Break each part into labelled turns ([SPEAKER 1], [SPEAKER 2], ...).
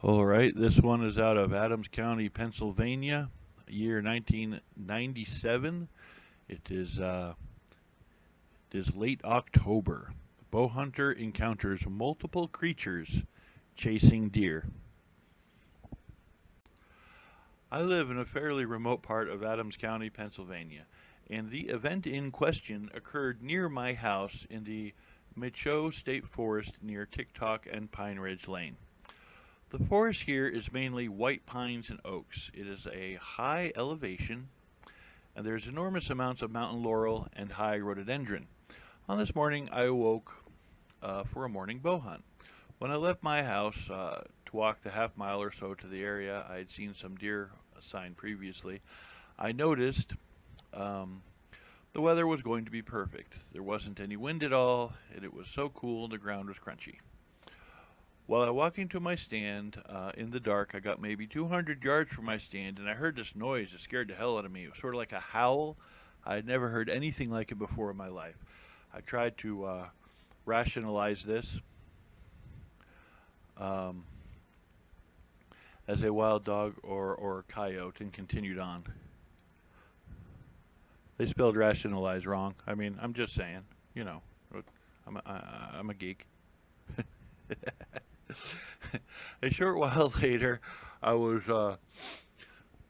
[SPEAKER 1] All right, this one is out of Adams County, Pennsylvania, year 1997. It is late October. Bowhunter encounters multiple creatures chasing deer. I live in a fairly remote part of Adams County, Pennsylvania, and the event in question occurred near my house in the Micho State Forest near Ticktock and Pine Ridge Lane. The forest here is mainly white pines and oaks. It is a high elevation, and there's enormous amounts of mountain laurel and high rhododendron. On this morning, I awoke for a morning bow hunt. When I left my house to walk the half mile or so to the area I had seen some deer sign previously, I noticed the weather was going to be perfect. There wasn't any wind at all, and it was so cool the ground was crunchy. While I walking to my stand in the dark, I got maybe 200 yards from my stand, and I heard this noise that scared the hell out of me. It was sort of like a howl. I had never heard anything like it before in my life. I tried to rationalize this as a wild dog or a coyote and continued on. They spelled rationalize wrong. I mean, I'm just saying, you know, I'm a geek. A short while later, I was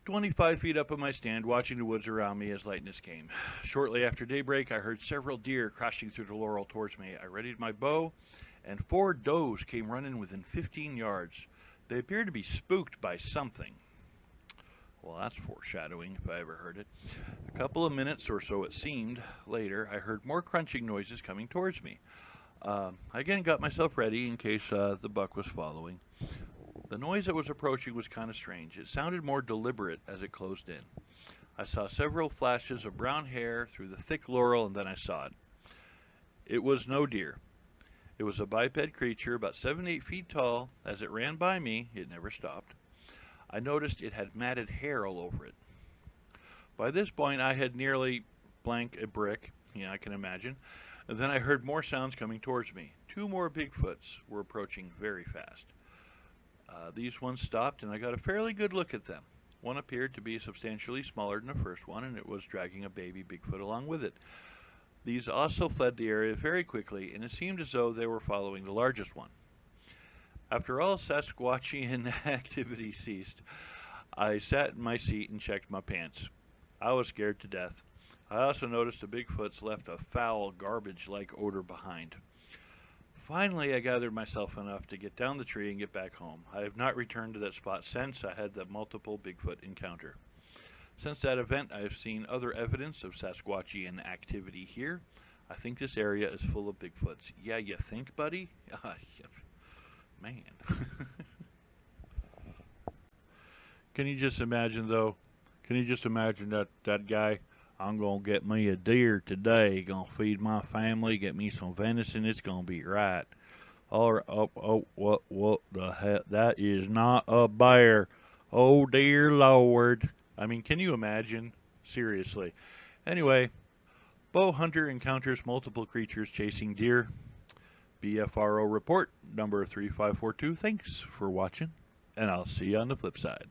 [SPEAKER 1] 25 feet up on my stand watching the woods around me as lightness came. Shortly after daybreak, I heard several deer crashing through the laurel towards me. I readied my bow, and 4 does came running within 15 yards. They appeared to be spooked by something. Well, that's foreshadowing if I ever heard it. A couple of minutes or so it seemed later, I heard more crunching noises coming towards me. I again got myself ready in case the buck was following. The noise that was approaching was kind of strange. It sounded more deliberate as it closed in. I saw several flashes of brown hair through the thick laurel, and then I saw it. It was no deer. It was a biped creature about 7-8 feet tall. As it ran by me, it never stopped. I noticed it had matted hair all over it. By this point, I had nearly blank a brick. Yeah, I can imagine. And then I heard more sounds coming towards me. 2 more Bigfoots were approaching very fast. These ones stopped, and I got a fairly good look at them. One appeared to be substantially smaller than the first one, and it was dragging a baby Bigfoot along with it. These also fled the area very quickly, and it seemed as though they were following the largest one. After all Sasquatchian activity ceased, I sat in my seat and checked my pants. I was scared to death. I also noticed the Bigfoots left a foul, garbage-like odor behind. Finally, I gathered myself enough to get down the tree and get back home. I have not returned to that spot since I had that multiple Bigfoot encounter. Since that event, I have seen other evidence of Sasquatchian activity here. I think this area is full of Bigfoots. Yeah, you think, buddy? Man. Can you just imagine, though? Can you just imagine that guy? I'm going to get me a deer today. Going to feed my family, get me some venison. It's going to be right. All right. What the hell? That is not a bear. Oh, dear Lord. I mean, can you imagine? Seriously. Anyway, bow hunter encounters multiple creatures chasing deer. BFRO report number 3542. Thanks for watching, and I'll see you on the flip side.